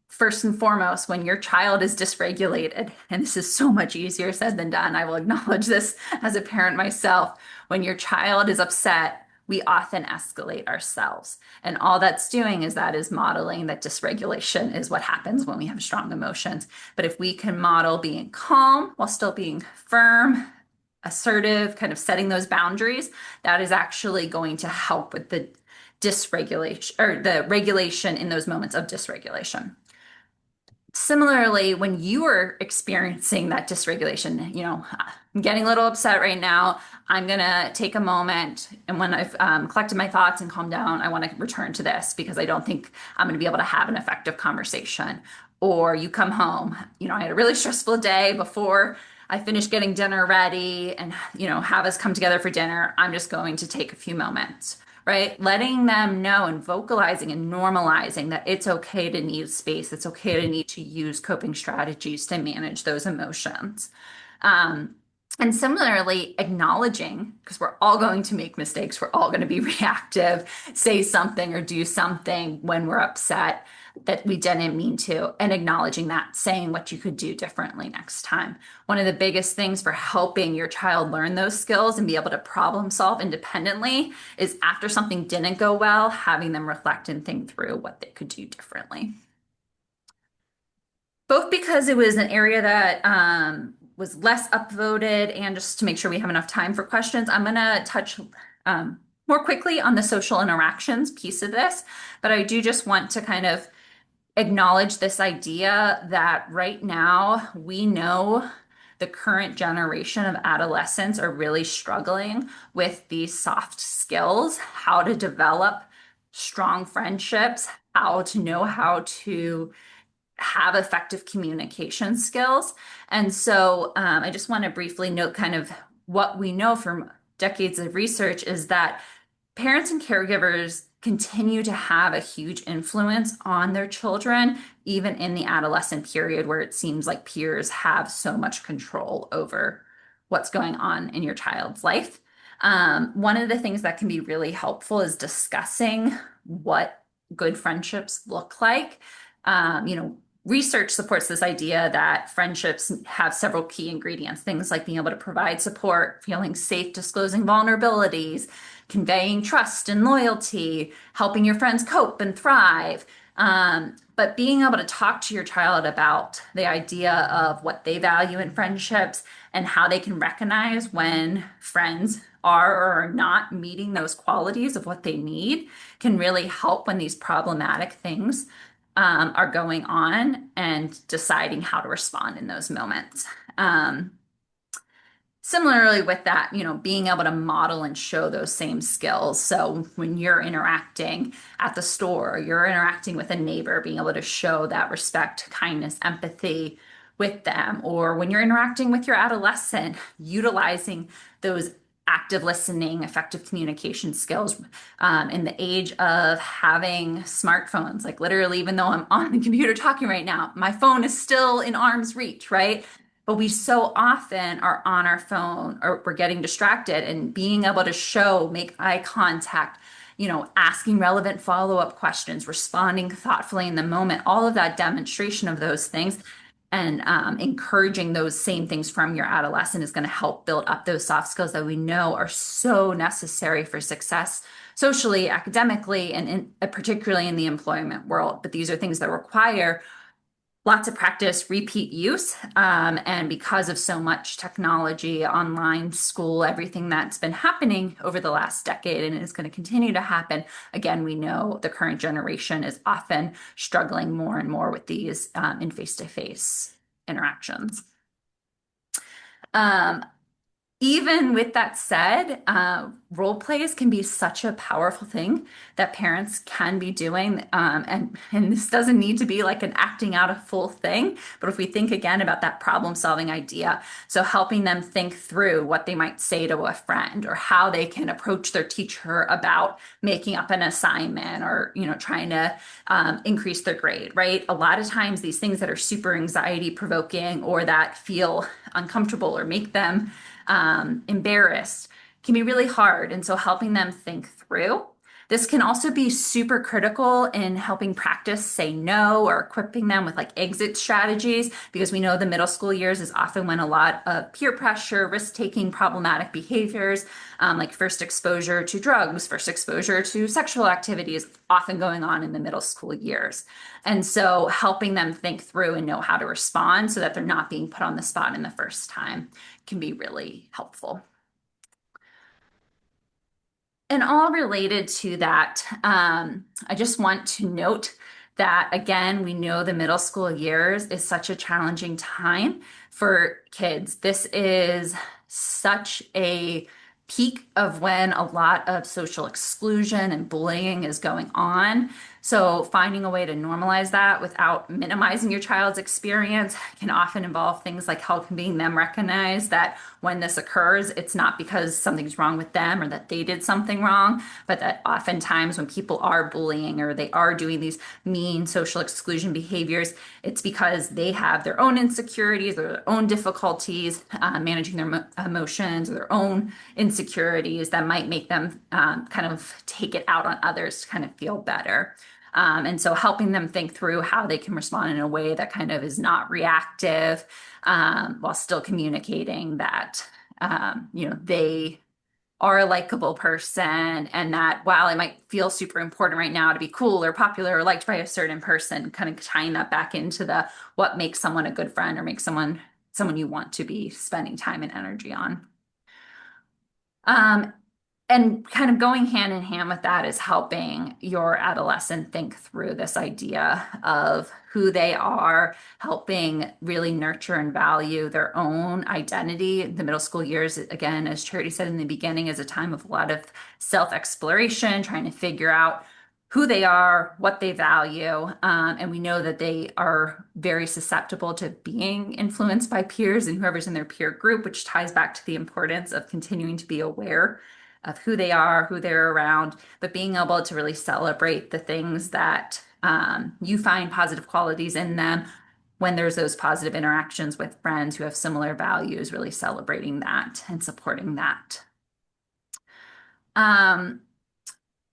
first and foremost, when your child is dysregulated, and this is so much easier said than done, I will acknowledge this as a parent myself. When your child is upset, we often escalate ourselves. And all that's doing is that is modeling that dysregulation is what happens when we have strong emotions. But if we can model being calm while still being firm, assertive, kind of setting those boundaries, that is actually going to help with the dysregulation or the regulation in those moments of dysregulation. Similarly, when you are experiencing that dysregulation, I'm getting a little upset right now. I'm going to take a moment. And when I've collected my thoughts and calmed down, I want to return to this because I don't think I'm going to be able to have an effective conversation. Or you come home, I had a really stressful day before I finish getting dinner ready and, have us come together for dinner, I'm just going to take a few moments, right? Letting them know and vocalizing and normalizing that it's okay to need space. It's okay to need to use coping strategies to manage those emotions. Um, and similarly, acknowledging, because we're all going to make mistakes, we're all going to be reactive, say something or do something when we're upset that we didn't mean to, and acknowledging that, saying what you could do differently next time. One of the biggest things for helping your child learn those skills and be able to problem solve independently is after something didn't go well, having them reflect and think through what they could do differently. Both because it was an area that was less upvoted and just to make sure we have enough time for questions, I'm going to touch more quickly on the social interactions piece of this. But I do just want to kind of acknowledge this idea that right now we know the current generation of adolescents are really struggling with these soft skills, how to develop strong friendships, how to know how to have effective communication skills. And so I just want to briefly note kind of what we know from decades of research is that parents and caregivers continue to have a huge influence on their children, even in the adolescent period where it seems like peers have so much control over what's going on in your child's life. One of the things that can be really helpful is discussing what good friendships look like. Research supports this idea that friendships have several key ingredients, things like being able to provide support, feeling safe disclosing vulnerabilities, conveying trust and loyalty, helping your friends cope and thrive. But being able to talk to your child about the idea of what they value in friendships and how they can recognize when friends are or are not meeting those qualities of what they need can really help when these problematic things are going on and deciding how to respond in those moments. Similarly with that, being able to model and show those same skills. So when you're interacting at the store, you're interacting with a neighbor, being able to show that respect, kindness, empathy with them, or when you're interacting with your adolescent, utilizing those active listening, effective communication skills in the age of having smartphones. Like literally, even though I'm on the computer talking right now, my phone is still in arm's reach, right? But we so often are on our phone or we're getting distracted and being able to show, make eye contact, asking relevant follow-up questions, responding thoughtfully in the moment, all of that demonstration of those things and encouraging those same things from your adolescent is going to help build up those soft skills that we know are so necessary for success socially, academically, and particularly in the employment world. But these are things that require lots of practice, repeat use. And because of so much technology, online school, everything that's been happening over the last decade and is going to continue to happen, again, we know the current generation is often struggling more and more with these in face-to-face interactions. Um, Even with that said, role plays can be such a powerful thing that parents can be doing. And this doesn't need to be like an acting out a full thing. But if we think again about that problem solving idea, so helping them think through what they might say to a friend or how they can approach their teacher about making up an assignment or, trying to increase their grade, right? A lot of times these things that are super anxiety provoking or that feel uncomfortable or make them embarrassed can be really hard. And so helping them think through. This can also be super critical in helping practice say no or equipping them with like exit strategies because we know the middle school years is often when a lot of peer pressure, risk-taking, problematic behaviors, like first exposure to drugs, first exposure to sexual activity is often going on in the middle school years. And so helping them think through and know how to respond so that they're not being put on the spot in the first time can be really helpful. And all related to that, I just want to note that again, we know the middle school years is such a challenging time for kids. This is such a peak of when a lot of social exclusion and bullying is going on. So finding a way to normalize that without minimizing your child's experience can often involve things like helping them recognize that when this occurs, it's not because something's wrong with them or that they did something wrong, but that oftentimes when people are bullying or they are doing these mean social exclusion behaviors, it's because they have their own insecurities or their own difficulties managing their emotions or their own insecurities that might make them kind of take it out on others to kind of feel better. And so helping them think through how they can respond in a way that kind of is not reactive, while still communicating that, they are a likable person and that while it might feel super important right now to be cool or popular or liked by a certain person, kind of tying that back into the what makes someone a good friend or makes someone you want to be spending time and energy on. Um, and kind of going hand in hand with that is helping your adolescent think through this idea of who they are, helping really nurture and value their own identity. The middle school years, again, as Charity said in the beginning, is a time of a lot of self-exploration, trying to figure out who they are, what they value. And we know that they are very susceptible to being influenced by peers and whoever's in their peer group, which ties back to the importance of continuing to be aware of who they are, who they're around, but being able to really celebrate the things that you find positive qualities in them when there's those positive interactions with friends who have similar values, really celebrating that and supporting that. Um,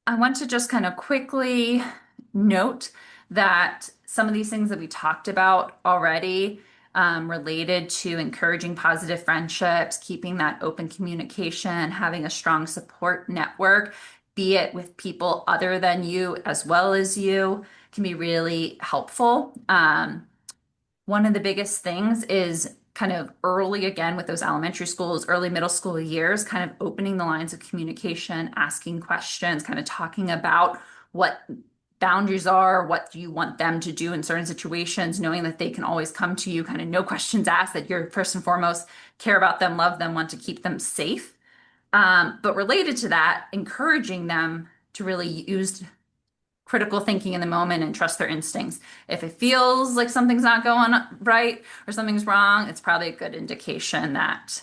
I want to just kind of quickly note that some of these things that we talked about already, related to encouraging positive friendships, keeping that open communication, having a strong support network, be it with people other than you as well as you, can be really helpful. One of the biggest things is kind of early, again, with those elementary schools, early middle school years, kind of opening the lines of communication, asking questions, kind of talking about what boundaries are, what you want them to do in certain situations, knowing that they can always come to you, kind of no questions asked, that you're first and foremost care about them, love them, want to keep them safe. But related to that, encouraging them to really use critical thinking in the moment and trust their instincts. If it feels like something's not going right or something's wrong, it's probably a good indication that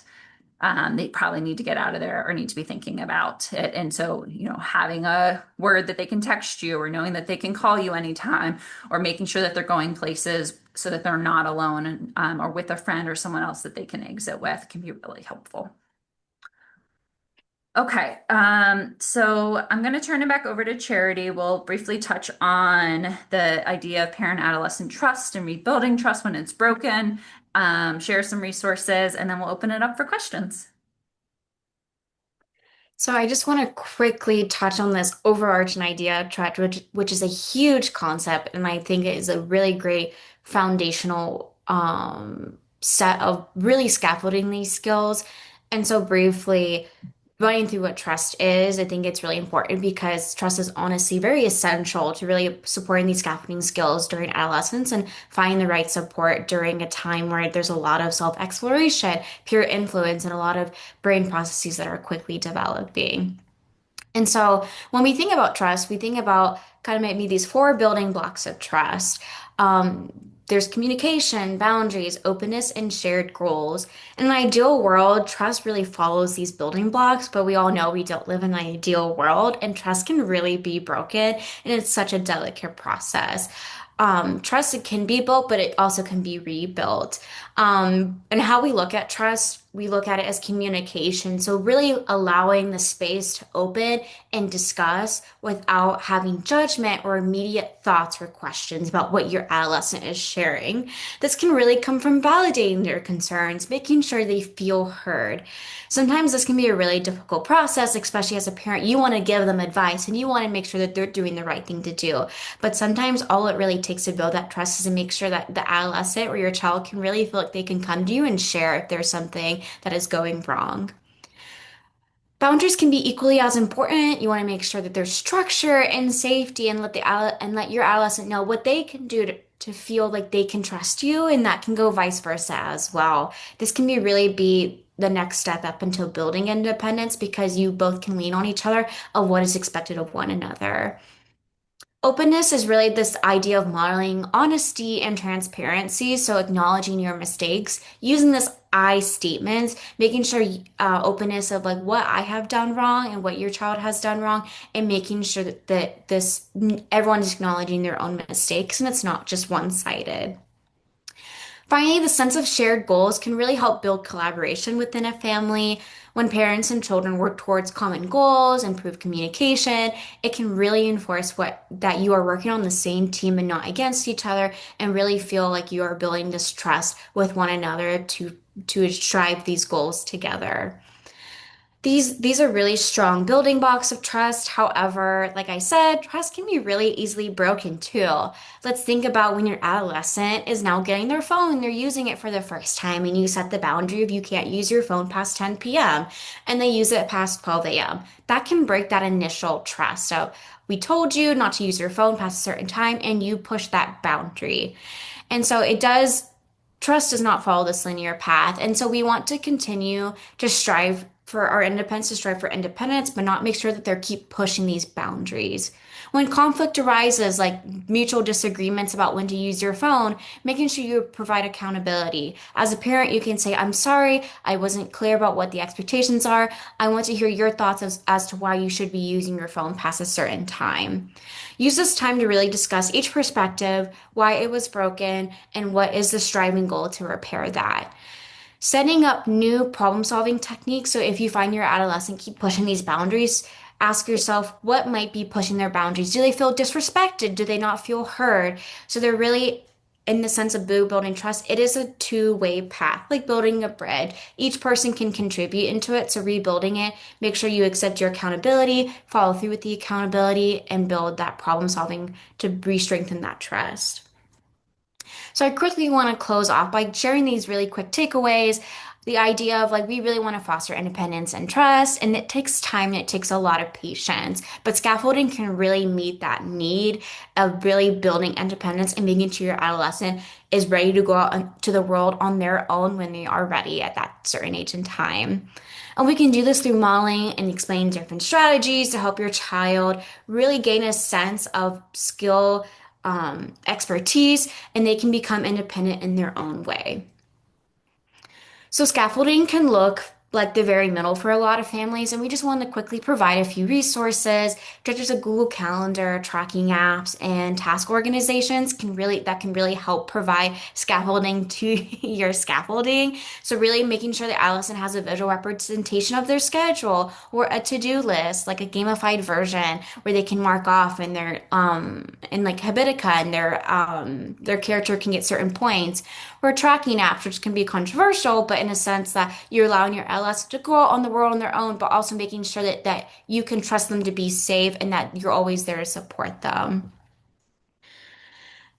they probably need to get out of there or need to be thinking about it. And so, having a word that they can text you or knowing that they can call you anytime or making sure that they're going places so that they're not alone or with a friend or someone else that they can exit with can be really helpful. Okay, so I'm going to turn it back over to Charity. We'll briefly touch on the idea of parent-adolescent trust and rebuilding trust when it's broken, share some resources, and then we'll open it up for questions. So I just want to quickly touch on this overarching idea of trust, which is a huge concept, and I think it is a really great foundational set of really scaffolding these skills. And so briefly, running through what trust is, I think it's really important because trust is honestly very essential to really supporting these scaffolding skills during adolescence and finding the right support during a time where there's a lot of self-exploration, peer influence, and a lot of brain processes that are quickly developing. And so when we think about trust, we think about kind of maybe these four building blocks of trust. Um, there's communication, boundaries, openness, and shared goals. In an ideal world, trust really follows these building blocks, but we all know we don't live in an ideal world, and trust can really be broken, and it's such a delicate process. Trust it can be built, but it also can be rebuilt. And how we look at trust, we look at it as communication. So really allowing the space to open and discuss without having judgment or immediate thoughts or questions about what your adolescent is sharing. This can really come from validating their concerns, making sure they feel heard. Sometimes this can be a really difficult process, especially as a parent. You want to give them advice and you want to make sure that they're doing the right thing to do. But sometimes all it really takes to build that trust is to make sure that the adolescent or your child can really feel like they can come to you and share if there's something that is going wrong. Boundaries can be equally as important. You want to make sure that there's structure and safety and let your adolescent know what they can do to feel like they can trust you, and that can go vice versa as well. This can be the next step up until building independence because you both can lean on each other of what is expected of one another. Openness is really this idea of modeling honesty and transparency. So, acknowledging your mistakes, using this I statements, making sure openness of like what I have done wrong and what your child has done wrong, and making sure that this everyone is acknowledging their own mistakes and it's not just one-sided. Finally, the sense of shared goals can really help build collaboration within a family. When parents and children work towards common goals, improve communication, it can really enforce what that you are working on the same team and not against each other, and really feel like you are building this trust with one another to strive these goals together. These are really strong building blocks of trust. However, like I said, trust can be really easily broken too. Let's think about when your adolescent is now getting their phone, they're using it for the first time, and you set the boundary of you can't use your phone past 10 p.m. and they use it past 12 a.m. That can break that initial trust. So we told you not to use your phone past a certain time, and you push that boundary. And so it does, trust does not follow this linear path. And so we want to continue to strive for our independence, to strive for independence, but not make sure that they keep pushing these boundaries. When conflict arises, like mutual disagreements about when to use your phone, making sure you provide accountability. As a parent, you can say, I'm sorry, I wasn't clear about what the expectations are. I want to hear your thoughts as to why you should be using your phone past a certain time. Use this time to really discuss each perspective, why it was broken, and what is the striving goal to repair that. Setting up new problem solving techniques. So if you find your adolescent keep pushing these boundaries, ask yourself what might be pushing their boundaries. Do they feel disrespected? Do they not feel heard? So they're really in the sense of building trust, it is a two-way path, like building a bridge. Each person can contribute into it. So rebuilding it, make sure you accept your accountability, follow through with the accountability, and build that problem solving to re-strengthen that trust. So I quickly want to close off by sharing these really quick takeaways. The idea of like we really want to foster independence and trust, and it takes time and it takes a lot of patience. But scaffolding can really meet that need of really building independence and making sure your adolescent is ready to go out into the world on their own when they are ready at that certain age and time. And we can do this through modeling and explaining different strategies to help your child really gain a sense of skill, expertise, and they can become independent in their own way. So scaffolding can look like the very middle for a lot of families, and we just want to quickly provide a few resources, such as a Google Calendar, tracking apps, and task organizations can really help provide scaffolding to your scaffolding. So really making sure that Allison has a visual representation of their schedule or a to-do list, like a gamified version where they can mark off in their in like Habitica and their character can get certain points, or tracking apps, which can be controversial, but in a sense that you're allowing your LS to go out on the world on their own, but also making sure that you can trust them to be safe and that you're always there to support them.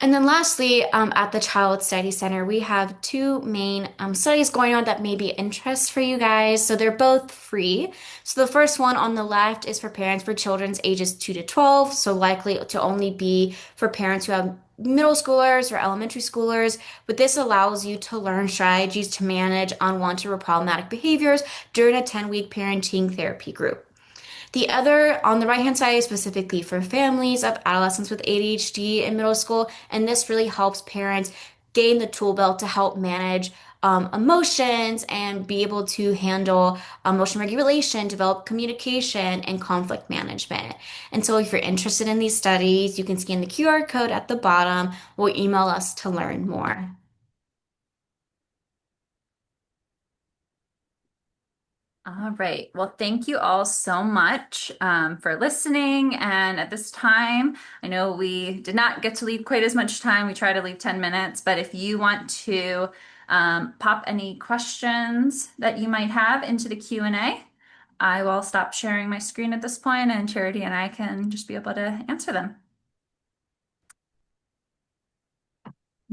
And then lastly, at the Child Study Center, we have two main studies going on that may be interest for you guys. So they're both free. So the first one on the left is for parents for children's ages 2 to 12, so likely to only be for parents who have middle schoolers or elementary schoolers. But this allows you to learn strategies to manage unwanted or problematic behaviors during a 10-week parenting therapy group. The other on the right-hand side is specifically for families of adolescents with ADHD in middle school, and this really helps parents gain the tool belt to help manage emotions and be able to handle emotion regulation, develop communication, and conflict management. And so if you're interested in these studies, you can scan the QR code at the bottom or email us to learn more. All right. Well, thank you all so much for listening. And at this time, I know we did not get to leave quite as much time. We try to leave 10 minutes, but if you want to pop any questions that you might have into the Q&A, I will stop sharing my screen at this point, and Charity and I can just be able to answer them.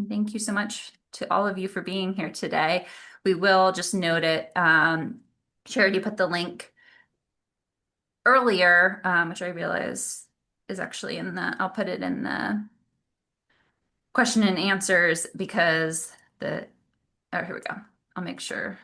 Thank you so much to all of you for being here today. We will just note it. Charity put the link earlier, which I realize is actually I'll put it in the question and answers because oh, here we go. I'll make sure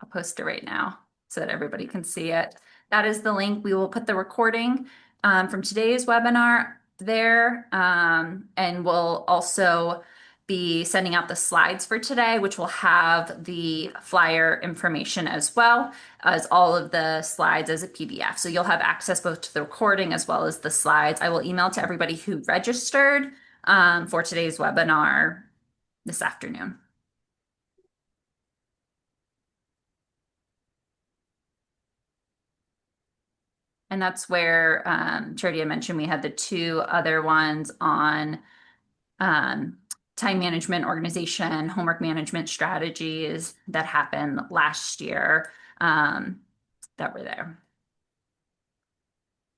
I'll post it right now so that everybody can see it. That is the link. We will put the recording from today's webinar there. And we'll also be sending out the slides for today, which will have the flyer information as well as all of the slides as a PDF. So you'll have access both to the recording as well as the slides. I will email to everybody who registered for today's webinar this afternoon. And that's where Charity had mentioned we had the two other ones on um, time management, organization, homework management strategies that happened last year that were there.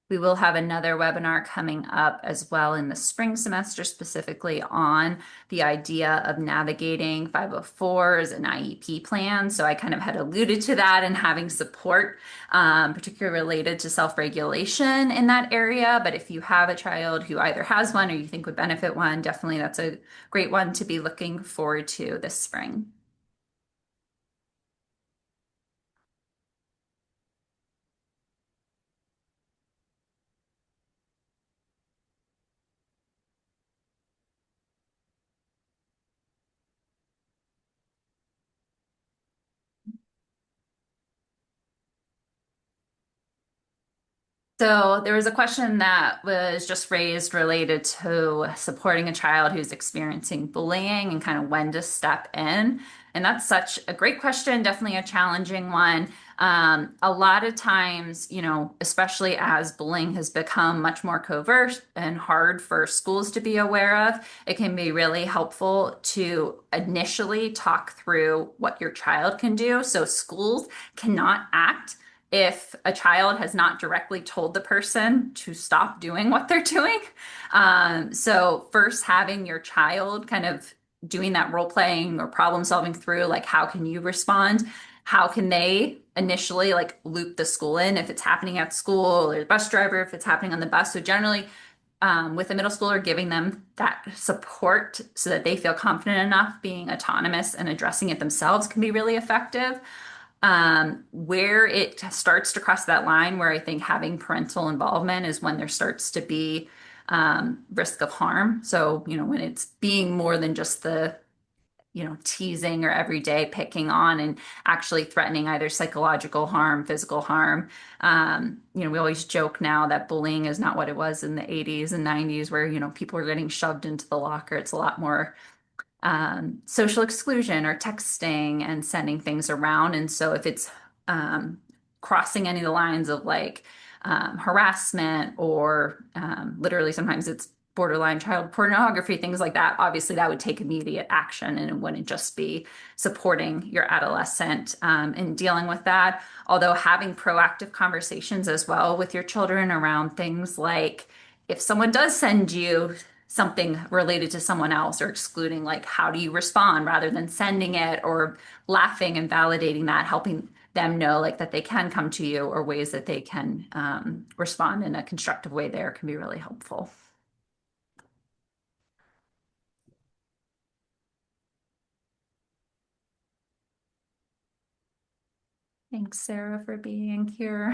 We will have another webinar coming up as well in the spring semester, specifically on the idea of navigating 504s and IEP plans. So I kind of had alluded to that and having support, particularly related to self-regulation in that area. But if you have a child who either has one or you think would benefit one, definitely that's a great one to be looking forward to this spring. So there was a question that was just raised related to supporting a child who's experiencing bullying and kind of when to step in. And that's such a great question, definitely a challenging one. A lot of times, especially as bullying has become much more covert and hard for schools to be aware of, it can be really helpful to initially talk through what your child can do. So schools cannot act if a child has not directly told the person to stop doing what they're doing. So first having your child kind of doing that role playing or problem solving through, like, how can you respond? How can they initially like loop the school in if it's happening at school, or the bus driver if it's happening on the bus? So generally, with a middle schooler, giving them that support so that they feel confident enough being autonomous and addressing it themselves can be really effective. Where it starts to cross that line, where I think having parental involvement is when there starts to be risk of harm. So, when it's being more than just the, teasing or everyday picking on and actually threatening either psychological harm, physical harm. We always joke now that bullying is not what it was in the 80s and 90s, where, people are getting shoved into the locker. It's a lot more social exclusion or texting and sending things around. And so if it's crossing any of the lines of like harassment or literally sometimes it's borderline child pornography, things like that, obviously that would take immediate action and it wouldn't just be supporting your adolescent in dealing with that. Although having proactive conversations as well with your children around things like if someone does send you something related to someone else or excluding, like, how do you respond rather than sending it, or laughing and validating that, helping them know like that they can come to you, or ways that they can respond in a constructive way there can be really helpful. Thanks, Sarah, for being here.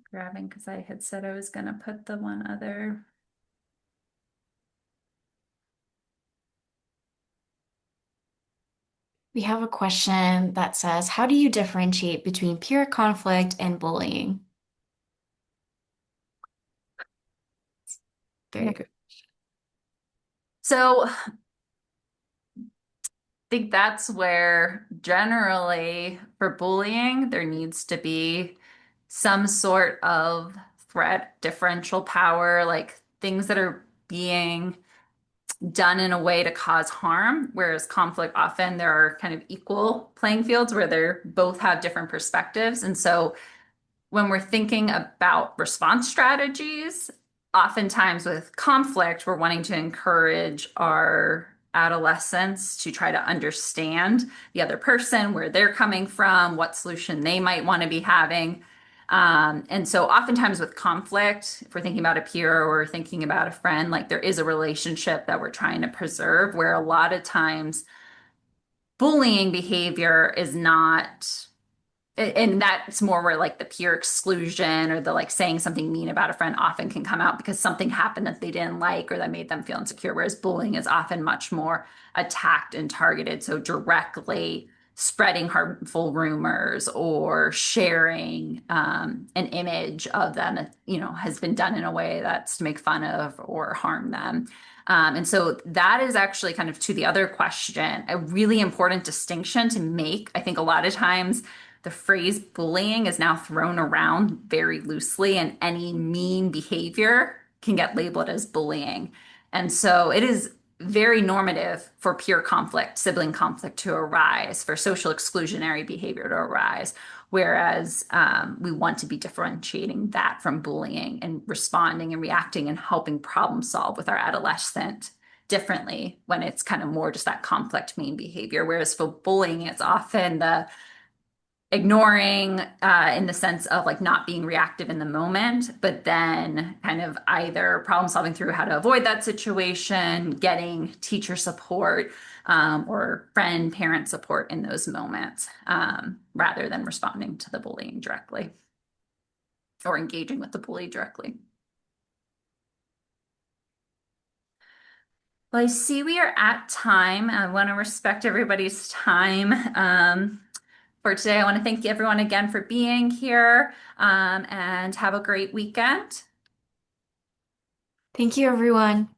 Grabbing because I had said I was going to put the one other. We have a question that says, how do you differentiate between pure conflict and bullying? Very good. So think that's where generally for bullying, there needs to be some sort of threat, differential power, like things that are being done in a way to cause harm. Whereas conflict, often there are kind of equal playing fields where they're both have different perspectives. And so when we're thinking about response strategies, oftentimes with conflict, we're wanting to encourage our adolescents to try to understand the other person, where they're coming from, what solution they might want to be having. And so oftentimes with conflict, if we're thinking about a peer or thinking about a friend, like there is a relationship that we're trying to preserve where a lot of times bullying behavior is not and that's more where like the peer exclusion or the like saying something mean about a friend often can come out because something happened that they didn't like or that made them feel insecure. Whereas bullying is often much more attacked and targeted. So directly spreading harmful rumors or sharing an image of them that, has been done in a way that's to make fun of or harm them. And so that is actually kind of to the other question, a really important distinction to make. I think a lot of times the phrase bullying is now thrown around very loosely, and any mean behavior can get labeled as bullying. And so it is very normative for peer conflict, sibling conflict to arise, for social exclusionary behavior to arise. Whereas we want to be differentiating that from bullying and responding and reacting and helping problem solve with our adolescent differently when it's kind of more just that conflict mean behavior. Whereas for bullying, it's often the ignoring in the sense of like not being reactive in the moment, but then kind of either problem solving through how to avoid that situation, getting teacher support or friend parent support in those moments rather than responding to the bullying directly or engaging with the bully directly. Well, I see we are at time. I want to respect everybody's time. For today. I want to thank everyone again for being here and have a great weekend. Thank you, everyone.